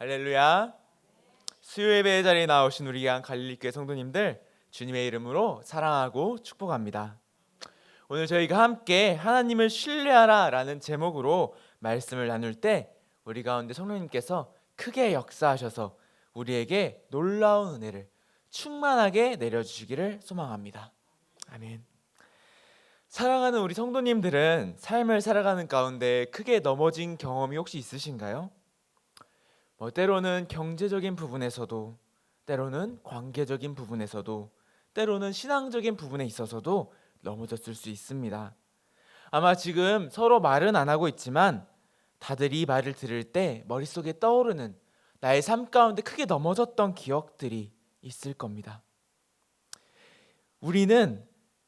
할렐루야. 수요 예배 자리에 나오신 우리 갈릴리교회 성도님들, 주님의 이름으로 사랑하고 축복합니다. 오늘 저희가 함께 하나님을 신뢰하라 라는 제목으로 말씀을 나눌 때 우리 가운데 성령님께서 크게 역사하셔서 우리에게 놀라운 은혜를 충만하게 내려주시기를 소망합니다. 아멘. 사랑하는 우리 성도님들은 삶을 살아가는 가운데 크게 넘어진 경험이 혹시 있으신가요? 때로는 경제적인 부분에서도, 때로는 관계적인 부분에서도, 때로는 신앙적인 부분에 있어서도 넘어졌을 수 있습니다. 아마 지금 서로 말은 안 하고 있지만 다들 이 말을 들을 때 머릿속에 떠오르는 나의 삶 가운데 크게 넘어졌던 기억들이 있을 겁니다. 우리는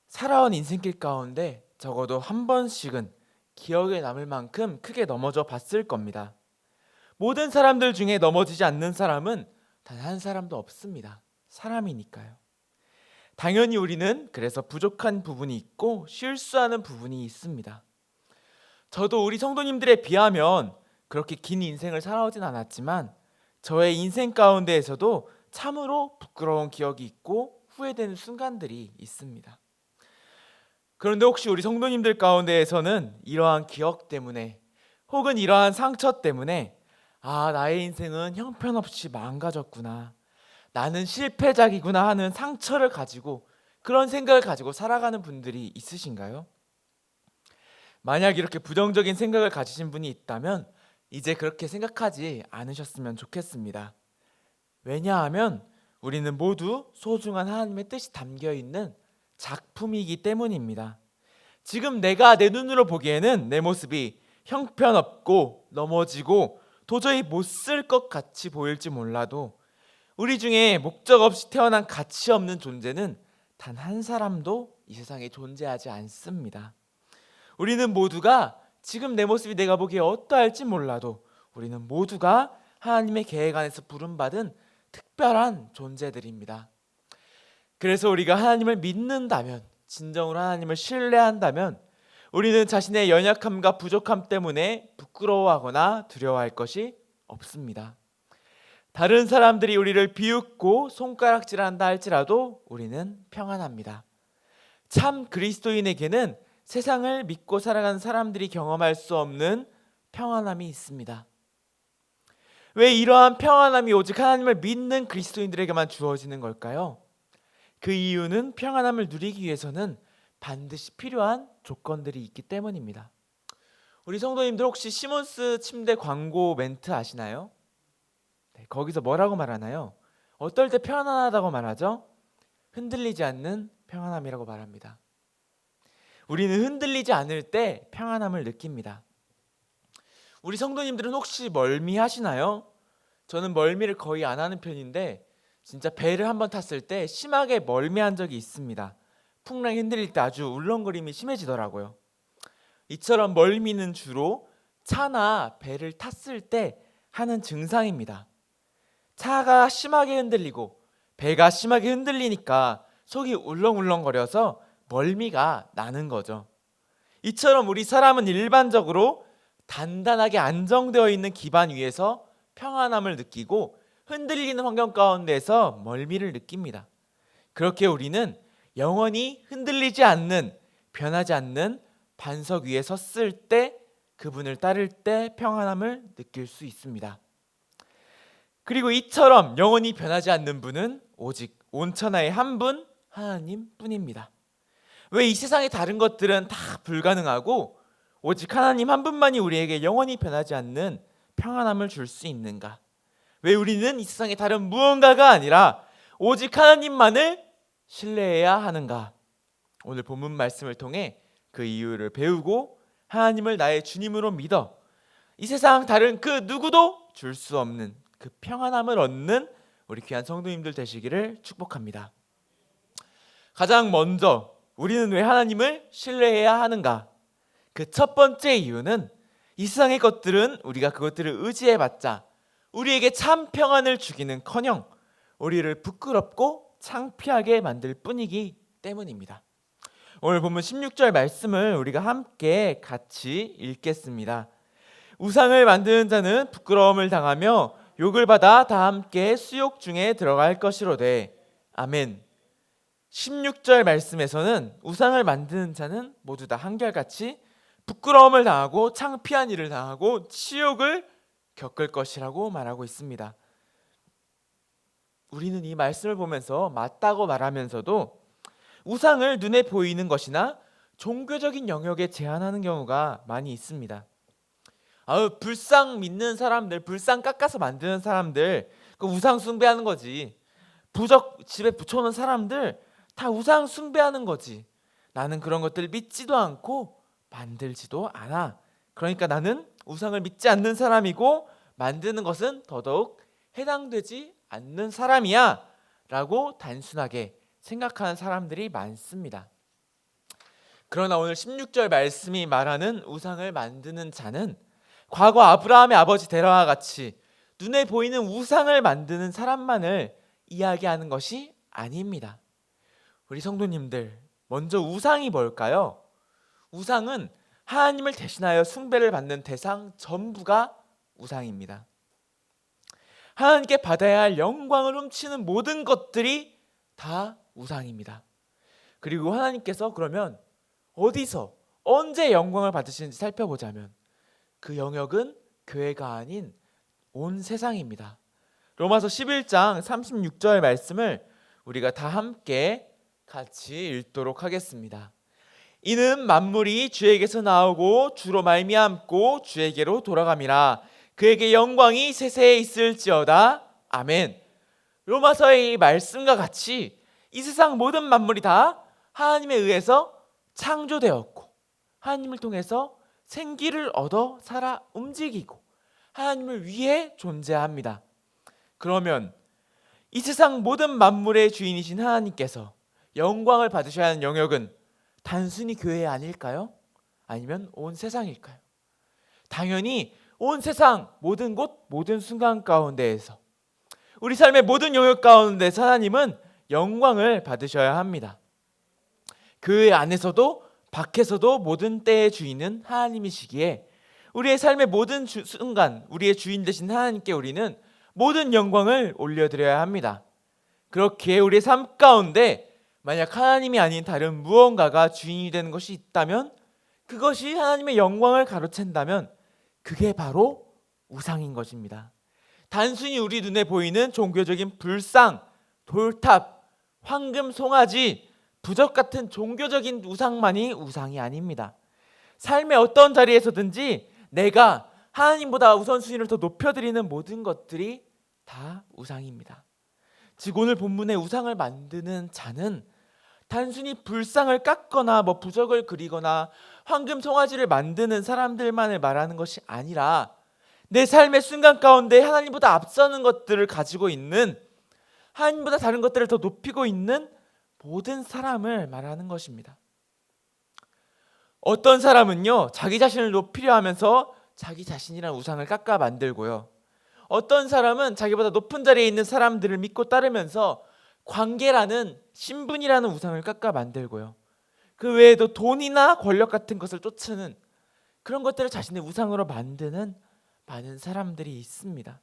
살아온 인생길 가운데 적어도 한 번씩은 기억에 남을 만큼 크게 넘어져 봤을 겁니다. 모든 사람들 중에 넘어지지 않는 사람은 단 한 사람도 없습니다. 사람이니까요. 당연히 우리는 그래서 부족한 부분이 있고 실수하는 부분이 있습니다. 저도 우리 성도님들에 비하면 그렇게 긴 인생을 살아오진 않았지만 저의 인생 가운데에서도 참으로 부끄러운 기억이 있고 후회되는 순간들이 있습니다. 그런데 혹시 우리 성도님들 가운데에서는 이러한 기억 때문에 혹은 이러한 상처 때문에 나의 인생은 형편없이 망가졌구나, 나는 실패작이구나 하는 상처를 가지고 그런 생각을 가지고 살아가는 분들이 있으신가요? 만약 이렇게 부정적인 생각을 가지신 분이 있다면 이제 그렇게 생각하지 않으셨으면 좋겠습니다. 왜냐하면 우리는 모두 소중한 하나님의 뜻이 담겨있는 작품이기 때문입니다. 지금 내가 내 눈으로 보기에는 내 모습이 형편없고 넘어지고 도저히 못 쓸 것 같이 보일지 몰라도 우리 중에 목적 없이 태어난 가치 없는 존재는 단 한 사람도 이 세상에 존재하지 않습니다. 우리는 모두가 지금 내 모습이 내가 보기에 어떠할지 몰라도 우리는 모두가 하나님의 계획 안에서 부름받은 특별한 존재들입니다. 그래서 우리가 하나님을 믿는다면, 진정으로 하나님을 신뢰한다면 우리는 자신의 연약함과 부족함 때문에 부끄러워하거나 두려워할 것이 없습니다. 다른 사람들이 우리를 비웃고 손가락질한다 할지라도 우리는 평안합니다. 참 그리스도인에게는 세상을 믿고 살아가는 사람들이 경험할 수 없는 평안함이 있습니다. 왜 이러한 평안함이 오직 하나님을 믿는 그리스도인들에게만 주어지는 걸까요? 그 이유는 평안함을 누리기 위해서는 반드시 필요한 조건들이 있기 때문입니다. 우리 성도님들 혹시 시몬스 침대 광고 멘트 아시나요? 네, 거기서 뭐라고 말하나요? 어떨 때 편안하다고 말하죠? 흔들리지 않는 평안함이라고 말합니다. 우리는 흔들리지 않을 때 평안함을 느낍니다. 우리 성도님들은 혹시 멀미하시나요? 저는 멀미를 거의 안 하는 편인데 진짜 배를 한번 탔을 때 심하게 멀미한 적이 있습니다. 풍랑이 흔들릴 때 아주 울렁거림이 심해지더라고요. 이처럼 멀미는 주로 차나 배를 탔을 때 하는 증상입니다. 차가 심하게 흔들리고 배가 심하게 흔들리니까 속이 울렁울렁거려서 멀미가 나는 거죠. 이처럼 우리 사람은 일반적으로 단단하게 안정되어 있는 기반 위에서 평안함을 느끼고 흔들리는 환경 가운데서 멀미를 느낍니다. 그렇게 우리는 영원히 흔들리지 않는, 변하지 않는 반석 위에 섰을 때, 그분을 따를 때 평안함을 느낄 수 있습니다. 그리고 이처럼 영원히 변하지 않는 분은 오직 온천하에 한 분, 하나님 뿐입니다. 왜 이 세상의 다른 것들은 다 불가능하고 오직 하나님 한 분만이 우리에게 영원히 변하지 않는 평안함을 줄 수 있는가? 왜 우리는 이 세상의 다른 무언가가 아니라 오직 하나님만을 신뢰해야 하는가? 오늘 본문 말씀을 통해 그 이유를 배우고 하나님을 나의 주님으로 믿어 이 세상 다른 그 누구도 줄 수 없는 그 평안함을 얻는 우리 귀한 성도님들 되시기를 축복합니다. 가장 먼저 우리는 왜 하나님을 신뢰해야 하는가? 그 첫 번째 이유는 이 세상의 것들은 우리가 그것들을 의지해봤자 우리에게 참 평안을 주기는커녕 우리를 부끄럽고 창피하게 만들 뿐이기 때문입니다. 오늘 본문 16절 말씀을 우리가 함께 같이 읽겠습니다. 우상을 만드는 자는 부끄러움을 당하며 욕을 받아 다 함께 수욕 중에 들어갈 것이로되. 아멘. 16절 말씀에서는 우상을 만드는 자는 모두 다 한결같이 부끄러움을 당하고 창피한 일을 당하고 치욕을 겪을 것이라고 말하고 있습니다. 우리는 이 말씀을 보면서 맞다고 말하면서도 우상을 눈에 보이는 것이나 종교적인 영역에 제한하는 경우가 많이 있습니다. 불상 믿는 사람들, 불상 깎아서 만드는 사람들, 그 우상 숭배하는 거지. 부적 집에 붙여놓은 사람들 다 우상 숭배하는 거지. 나는 그런 것들 믿지도 않고 만들지도 않아. 그러니까 나는 우상을 믿지 않는 사람이고 만드는 것은 더더욱 해당되지 않는 사람이야 라고 단순하게 생각하는 사람들이 많습니다. 그러나 오늘 16절 말씀이 말하는 우상을 만드는 자는 과거 아브라함의 아버지 데라와 같이 눈에 보이는 우상을 만드는 사람만을 이야기하는 것이 아닙니다. 우리 성도님들, 먼저 우상이 뭘까요? 우상은 하나님을 대신하여 숭배를 받는 대상 전부가 우상입니다. 하나님께 받아야 할 영광을 훔치는 모든 것들이 다 우상입니다. 그리고 하나님께서 그러면 어디서 언제 영광을 받으시는지 살펴보자면 그 영역은 교회가 아닌 온 세상입니다. 로마서 11장 36절 말씀을 우리가 다 함께 같이 읽도록 하겠습니다. 이는 만물이 주에게서 나오고 주로 말미암고 주에게로 돌아감이라. 그에게 영광이 세세에 있을지어다. 아멘. 로마서의 이 말씀과 같이 이 세상 모든 만물이 다 하나님에 의해서 창조되었고 하나님을 통해서 생기를 얻어 살아 움직이고 하나님을 위해 존재합니다. 그러면 이 세상 모든 만물의 주인이신 하나님께서 영광을 받으셔야 하는 영역은 단순히 교회 아닐까요? 아니면 온 세상일까요? 당연히 온 세상 모든 곳 모든 순간 가운데에서 우리 삶의 모든 영역 가운데서 하나님은 영광을 받으셔야 합니다. 교회 안에서도 밖에서도 모든 때의 주인은 하나님이시기에 우리의 삶의 모든 순간 우리의 주인 되신 하나님께 우리는 모든 영광을 올려드려야 합니다. 그렇기에 우리의 삶 가운데 만약 하나님이 아닌 다른 무언가가 주인이 되는 것이 있다면 그것이 하나님의 영광을 가로챈다면 그게 바로 우상인 것입니다. 단순히 우리 눈에 보이는 종교적인 불상, 돌탑, 황금 송아지, 부적 같은 종교적인 우상만이 우상이 아닙니다. 삶의 어떤 자리에서든지 내가 하나님보다 우선순위를 더 높여드리는 모든 것들이 다 우상입니다. 즉 오늘 본문의 우상을 만드는 자는 단순히 불상을 깎거나 부적을 그리거나 황금 송아지를 만드는 사람들만을 말하는 것이 아니라 내 삶의 순간 가운데 하나님보다 앞서는 것들을 가지고 있는 하나님보다 다른 것들을 더 높이고 있는 모든 사람을 말하는 것입니다. 어떤 사람은요 자기 자신을 높이려 하면서 자기 자신이란 우상을 깎아 만들고요. 어떤 사람은 자기보다 높은 자리에 있는 사람들을 믿고 따르면서 관계라는 신분이라는 우상을 깎아 만들고요. 그 외에도 돈이나 권력 같은 것을 쫓는 그런 것들을 자신의 우상으로 만드는 많은 사람들이 있습니다.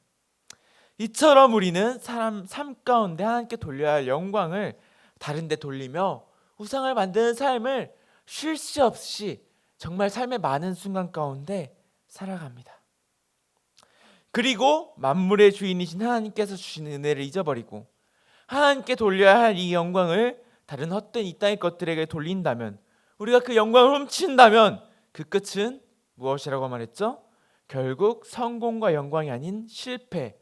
이처럼 우리는 삶 가운데 하나님께 돌려야 할 영광을 다른 데 돌리며 우상을 만드는 삶을 쉴 새 없이 정말 삶의 많은 순간 가운데 살아갑니다. 그리고 만물의 주인이신 하나님께서 주신 은혜를 잊어버리고 하나님께 돌려야 할 이 영광을 다른 헛된 이 땅의 것들에게 돌린다면 우리가 그 영광을 훔친다면 그 끝은 무엇이라고 말했죠? 결국 성공과 영광이 아닌 실패,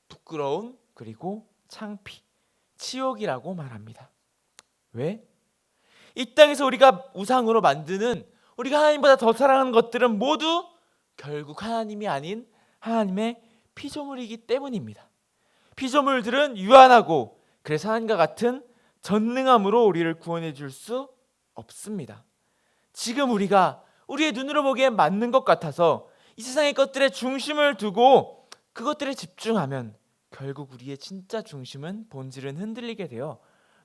부끄러움, 그리고 창피, 치욕이라고 말합니다. 왜? 이 땅에서 우리가 우상으로 만드는 우리가 하나님보다 더 사랑하는 것들은 모두 결국 하나님이 아닌 하나님의 피조물이기 때문입니다. 피조물들은 유한하고 그래서 하나님과 같은 전능함으로 우리를 구원해 줄 수 없습니다. 지금 우리가 우리의 눈으로 보기엔 맞는 것 같아서 이 세상의 것들의 중심을 두고 그것들에 집중하면 결국 우리의 진짜 중심은 본질은 흔들리게 되어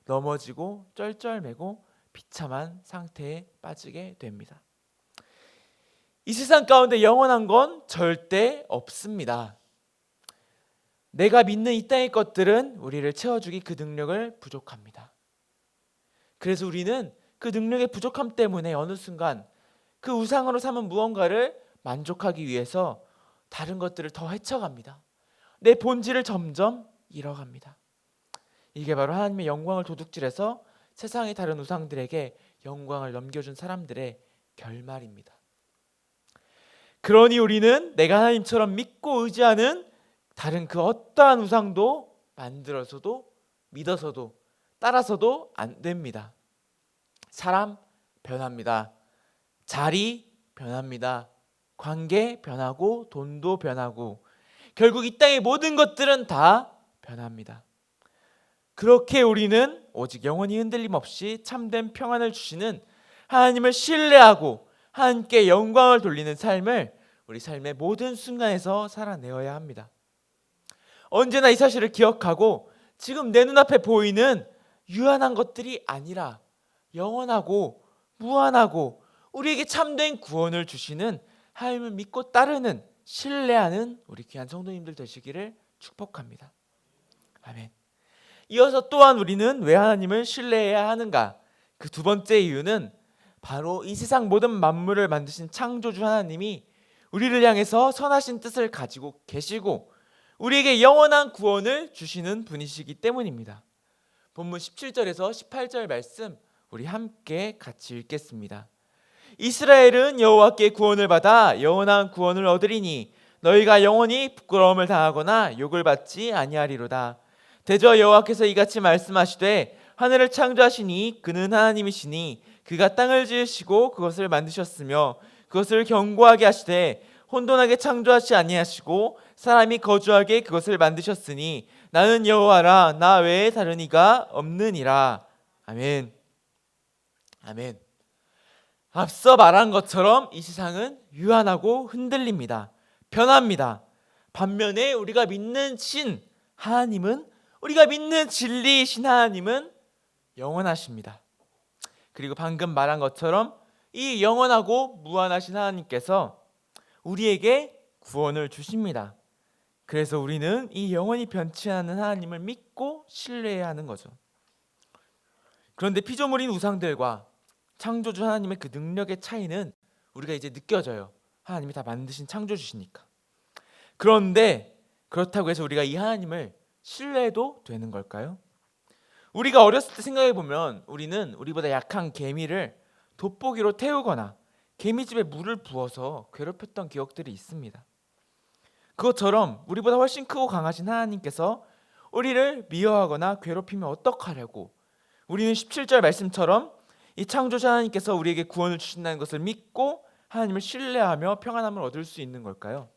넘어지고 쩔쩔매고 비참한 상태에 빠지게 됩니다. 이 세상 가운데 영원한 건 절대 없습니다. 내가 믿는 이 땅의 것들은 우리를 채워주기 그 능력을 부족합니다. 그래서 우리는 그 능력의 부족함 때문에 어느 순간 그 우상으로 삼은 무언가를 만족하기 위해서 다른 것들을 더 헤쳐갑니다. 내 본질을 점점 잃어갑니다. 이게 바로 하나님의 영광을 도둑질해서 세상의 다른 우상들에게 영광을 넘겨준 사람들의 결말입니다. 그러니 우리는 내가 하나님처럼 믿고 의지하는 다른 그 어떠한 우상도 만들어서도 믿어서도 따라서도 안 됩니다. 사람 변합니다. 자리 변합니다. 관계 변하고 돈도 변하고 결국 이 땅의 모든 것들은 다 변합니다. 그렇게 우리는 오직 영원히 흔들림 없이 참된 평안을 주시는 하나님을 신뢰하고 하나님께 영광을 돌리는 삶을 우리 삶의 모든 순간에서 살아내어야 합니다. 언제나 이 사실을 기억하고 지금 내 눈앞에 보이는 유한한 것들이 아니라 영원하고 무한하고 우리에게 참된 구원을 주시는 하나님을 믿고 따르는 신뢰하는 우리 귀한 성도님들 되시기를 축복합니다. 아멘. 이어서 또한 우리는 왜 하나님을 신뢰해야 하는가? 그 두 번째 이유는 바로 이 세상 모든 만물을 만드신 창조주 하나님이 우리를 향해서 선하신 뜻을 가지고 계시고 우리에게 영원한 구원을 주시는 분이시기 때문입니다. 본문 17절에서 18절 말씀 우리 함께 같이 읽겠습니다. 이스라엘은 여호와께 구원을 받아 영원한 구원을 얻으리니 너희가 영원히 부끄러움을 당하거나 욕을 받지 아니하리로다. 대저 여호와께서 이같이 말씀하시되 하늘을 창조하시니 그는 하나님이시니 그가 땅을 지으시고 그것을 만드셨으며 그것을 견고하게 하시되 혼돈하게 창조하지 아니하시고 사람이 거주하게 그것을 만드셨으니 나는 여호와라 나 외에 다른 이가 없느니라. 아멘. 아멘. 앞서 말한 것처럼 이 세상은 유한하고 흔들립니다. 변합니다. 반면에 우리가 믿는 신 하나님은 우리가 믿는 진리이신 하나님은 영원하십니다. 그리고 방금 말한 것처럼 이 영원하고 무한하신 하나님께서 우리에게 구원을 주십니다. 그래서 우리는 이 영원히 변치 않는 하나님을 믿고 신뢰해야 하는 거죠. 그런데 피조물인 우상들과 창조주 하나님의 그 능력의 차이는 우리가 이제 느껴져요. 하나님이 다 만드신 창조주시니까. 그런데 그렇다고 해서 우리가 이 하나님을 신뢰해도 되는 걸까요? 우리가 어렸을 때 생각해 보면 우리는 우리보다 약한 개미를 돋보기로 태우거나 개미집에 물을 부어서 괴롭혔던 기억들이 있습니다. 그것처럼 우리보다 훨씬 크고 강하신 하나님께서 우리를 미워하거나 괴롭히면 어떡하려고 우리는 17절 말씀처럼 이 창조자 하나님께서 우리에게 구원을 주신다는 것을 믿고 하나님을 신뢰하며 평안함을 얻을 수 있는 걸까요?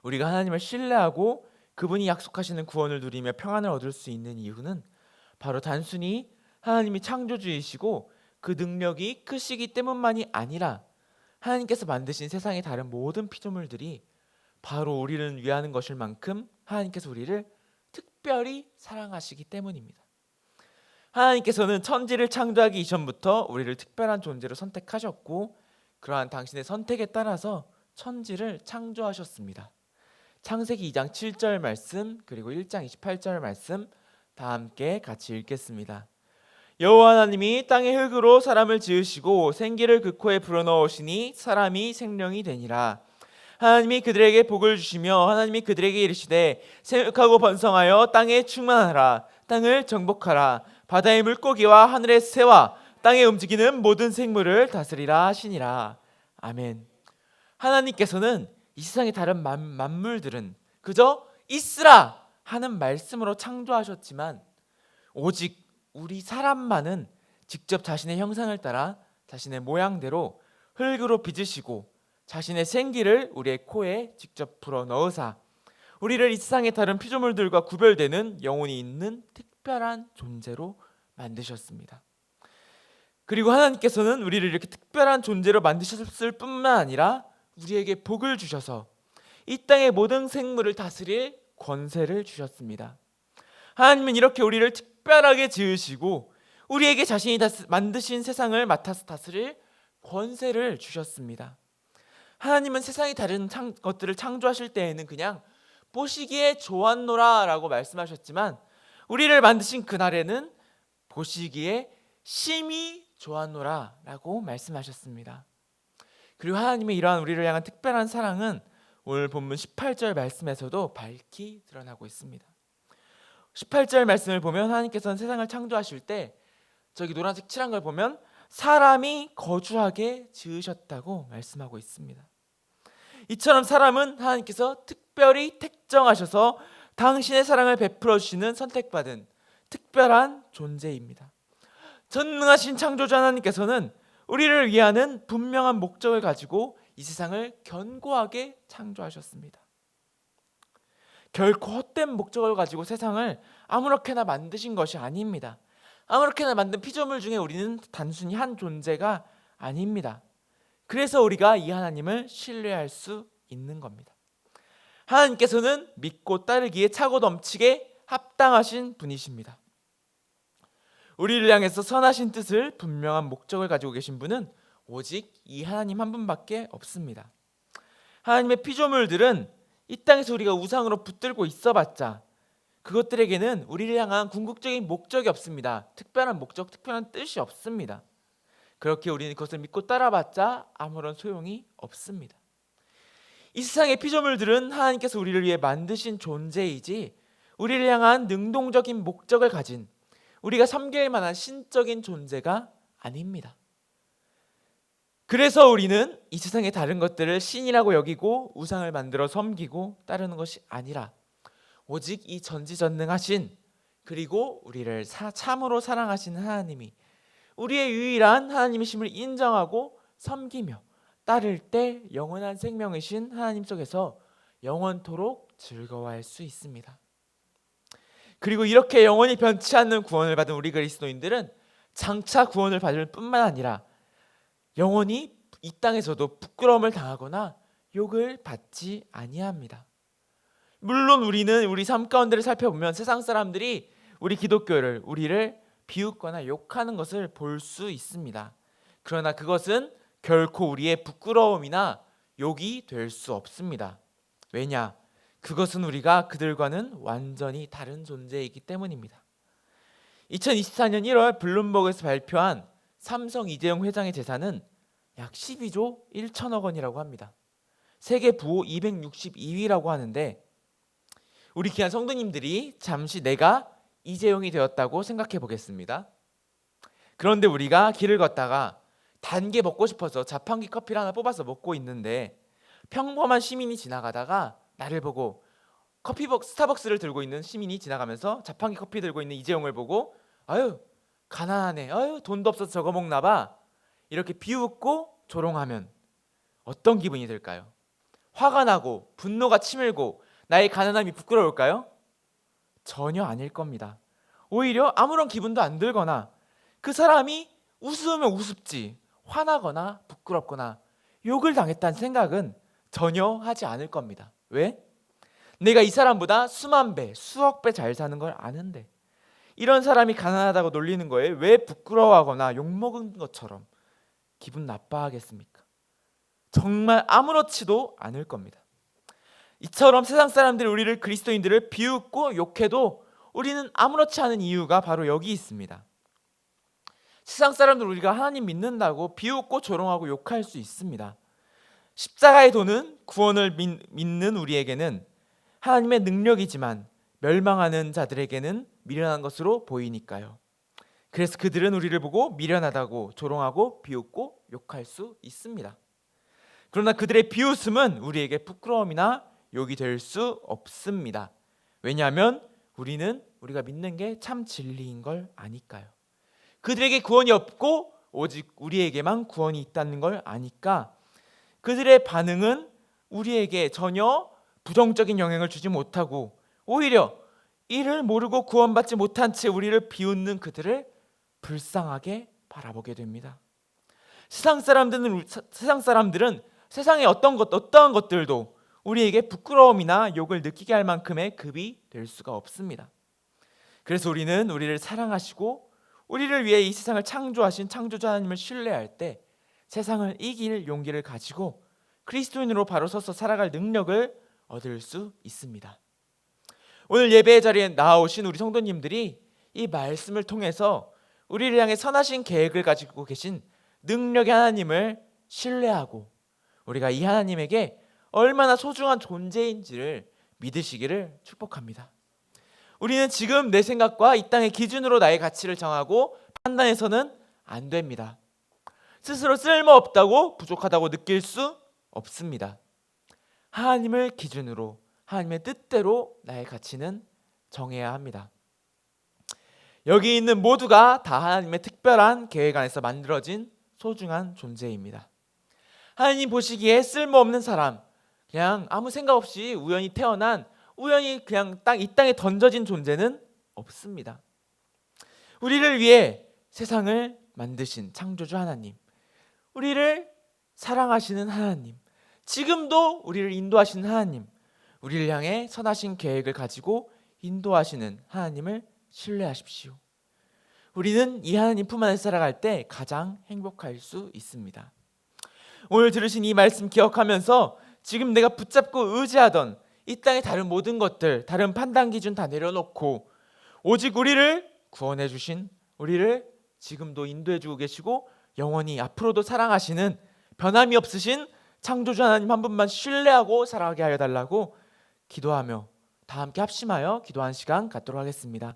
우리가 하나님을 신뢰하고 그분이 약속하시는 구원을 누리며 평안을 얻을 수 있는 이유는 바로 단순히 하나님이 창조주이시고 그 능력이 크시기 때문만이 아니라 하나님께서 만드신 세상의 다른 모든 피조물들이 바로 우리를 위하는 것일 만큼 하나님께서 우리를 특별히 사랑하시기 때문입니다. 하나님께서는 천지를 창조하기 이전부터 우리를 특별한 존재로 선택하셨고 그러한 당신의 선택에 따라서 천지를 창조하셨습니다. 창세기 2장 7절 말씀 그리고 1장 28절 말씀 다 함께 같이 읽겠습니다. 여호와 하나님이 땅의 흙으로 사람을 지으시고 생기를 그 코에 불어넣으시니 사람이 생명이 되니라. 하나님이 그들에게 복을 주시며 하나님이 그들에게 이르시되 생육하고 번성하여 땅에 충만하라. 땅을 정복하라. 바다의 물고기와 하늘의 새와 땅에 움직이는 모든 생물을 다스리라 하시니라. 아멘. 하나님께서는 이 세상의 다른 만물들은 그저 있으라 하는 말씀으로 창조하셨지만 오직 우리 사람만은 직접 자신의 형상을 따라 자신의 모양대로 흙으로 빚으시고 자신의 생기를 우리의 코에 직접 불어넣으사 우리를 이 세상의 다른 피조물들과 구별되는 영혼이 있는 특별한 존재로 만드셨습니다. 그리고 하나님께서는 우리를 이렇게 특별한 존재로 만드셨을 뿐만 아니라 우리에게 복을 주셔서 이 땅의 모든 생물을 다스릴 권세를 주셨습니다. 하나님은 이렇게 우리를 특별하게 지으시고 우리에게 자신이 만드신 세상을 맡아서 다스릴 권세를 주셨습니다. 하나님은 세상의 다른 것들을 창조하실 때에는 그냥 보시기에 좋았노라 라고 말씀하셨지만 우리를 만드신 그날에는 보시기에 심히 좋았노라 라고 말씀하셨습니다. 그리고 하나님의 이러한 우리를 향한 특별한 사랑은 오늘 본문 18절 말씀에서도 밝히 드러나고 있습니다. 18절 말씀을 보면 하나님께서는 세상을 창조하실 때 저기 노란색 칠한 걸 보면 사람이 거주하게 지으셨다고 말씀하고 있습니다. 이처럼 사람은 하나님께서 특별히 택정하셔서 당신의 사랑을 베풀어 주시는 선택받은 특별한 존재입니다. 전능하신 창조자 하나님께서는 우리를 위하는 분명한 목적을 가지고 이 세상을 견고하게 창조하셨습니다. 결코 헛된 목적을 가지고 세상을 아무렇게나 만드신 것이 아닙니다. 아무렇게나 만든 피조물 중에 우리는 단순히 한 존재가 아닙니다. 그래서 우리가 이 하나님을 신뢰할 수 있는 겁니다. 하나님께서는 믿고 따르기에 차고 넘치게 합당하신 분이십니다. 우리를 향해서 선하신 뜻을 분명한 목적을 가지고 계신 분은 오직 이 하나님 한 분밖에 없습니다. 하나님의 피조물들은 이 땅에서 우리가 우상으로 붙들고 있어봤자 그것들에게는 우리를 향한 궁극적인 목적이 없습니다. 특별한 목적, 특별한 뜻이 없습니다. 그렇게 우리는 그것을 믿고 따라봤자 아무런 소용이 없습니다. 이 세상의 피조물들은 하나님께서 우리를 위해 만드신 존재이지 우리를 향한 능동적인 목적을 가진 우리가 섬길 만한 신적인 존재가 아닙니다. 그래서 우리는 이 세상의 다른 것들을 신이라고 여기고 우상을 만들어 섬기고 따르는 것이 아니라 오직 이 전지전능하신 그리고 우리를 참으로 사랑하시는 하나님이 우리의 유일한 하나님이심을 인정하고 섬기며 따를 때 영원한 생명이신 하나님 속에서 영원토록 즐거워할 수 있습니다. 그리고 이렇게 영원히 변치 않는 구원을 받은 우리 그리스도인들은 장차 구원을 받을 뿐만 아니라 영원히 이 땅에서도 부끄러움을 당하거나 욕을 받지 아니합니다. 물론 우리는 우리 삶 가운데를 살펴보면 세상 사람들이 우리 기독교를 우리를 비웃거나 욕하는 것을 볼 수 있습니다. 그러나 그것은 결코 우리의 부끄러움이나 욕이 될 수 없습니다. 왜냐? 그것은 우리가 그들과는 완전히 다른 존재이기 때문입니다. 2024년 1월 블룸버그에서 발표한 삼성 이재용 회장의 재산은 약 12조 1천억 원이라고 합니다. 세계 부호 262위라고 하는데 우리 귀한 성도님들이 잠시 내가 이재용이 되었다고 생각해 보겠습니다. 그런데 우리가 길을 걷다가 단 게 먹고 싶어서 자판기 커피를 하나 뽑아서 먹고 있는데 평범한 시민이 지나가다가 나를 보고 스타벅스를 들고 있는 시민이 지나가면서 자판기 커피 들고 있는 이재용을 보고 아유 가난하네, 아유 돈도 없어서 저거 먹나 봐 이렇게 비웃고 조롱하면 어떤 기분이 들까요? 화가 나고 분노가 치밀고 나의 가난함이 부끄러울까요? 전혀 아닐 겁니다. 오히려 아무런 기분도 안 들거나 그 사람이 웃으면 우습지 화나거나 부끄럽거나 욕을 당했다는 생각은 전혀 하지 않을 겁니다. 왜? 내가 이 사람보다 수만 배, 수억 배 잘 사는 걸 아는데 이런 사람이 가난하다고 놀리는 거에 왜 부끄러워하거나 욕먹은 것처럼 기분 나빠하겠습니까? 정말 아무렇지도 않을 겁니다. 이처럼 세상 사람들이 우리를 그리스도인들을 비웃고 욕해도 우리는 아무렇지 않은 이유가 바로 여기 있습니다. 세상 사람들 우리가 하나님 믿는다고 비웃고 조롱하고 욕할 수 있습니다. 십자가의 도는 구원을 믿는 우리에게는 하나님의 능력이지만 멸망하는 자들에게는 미련한 것으로 보이니까요. 그래서 그들은 우리를 보고 미련하다고 조롱하고 비웃고 욕할 수 있습니다. 그러나 그들의 비웃음은 우리에게 부끄러움이나 욕이 될 수 없습니다. 왜냐하면 우리는 우리가 믿는 게 참 진리인 걸 아니까요. 그들에게 구원이 없고 오직 우리에게만 구원이 있다는 걸 아니까 그들의 반응은 우리에게 전혀 부정적인 영향을 주지 못하고 오히려 이를 모르고 구원받지 못한 채 우리를 비웃는 그들을 불쌍하게 바라보게 됩니다. 세상 사람들은 세상의 어떠한 것들도 우리에게 부끄러움이나 욕을 느끼게 할 만큼의 급이 될 수가 없습니다. 그래서 우리는 우리를 사랑하시고 우리를 위해 이 세상을 창조하신 창조자 하나님을 신뢰할 때 세상을 이길 용기를 가지고 그리스도인으로 바로 서서 살아갈 능력을 얻을 수 있습니다. 오늘 예배의 자리에 나오신 우리 성도님들이 이 말씀을 통해서 우리를 향해 선하신 계획을 가지고 계신 능력의 하나님을 신뢰하고 우리가 이 하나님에게 얼마나 소중한 존재인지를 믿으시기를 축복합니다. 우리는 지금 내 생각과 이 땅의 기준으로 나의 가치를 정하고 판단해서는 안 됩니다. 스스로 쓸모없다고 부족하다고 느낄 수 없습니다. 하나님을 기준으로 하나님의 뜻대로 나의 가치는 정해야 합니다. 여기 있는 모두가 다 하나님의 특별한 계획 안에서 만들어진 소중한 존재입니다. 하나님 보시기에 쓸모없는 사람, 그냥 아무 생각 없이 우연히 태어난 우연히 그냥 이 땅에 던져진 존재는 없습니다. 우리를 위해 세상을 만드신 창조주 하나님, 우리를 사랑하시는 하나님, 지금도 우리를 인도하시는 하나님, 우리를 향해 선하신 계획을 가지고 인도하시는 하나님을 신뢰하십시오. 우리는 이 하나님 품 안에 살아갈 때 가장 행복할 수 있습니다. 오늘 들으신 이 말씀 기억하면서 지금 내가 붙잡고 의지하던 이 땅의 다른 모든 것들, 다른 판단 기준 다 내려놓고 오직 우리를 구원해 주신, 우리를 지금도 인도해 주고 계시고 영원히 앞으로도 사랑하시는 변함이 없으신 창조주 하나님 한 분만 신뢰하고 살아가게 하여 달라고 기도하며 다 함께 합심하여 기도하는 시간 갖도록 하겠습니다.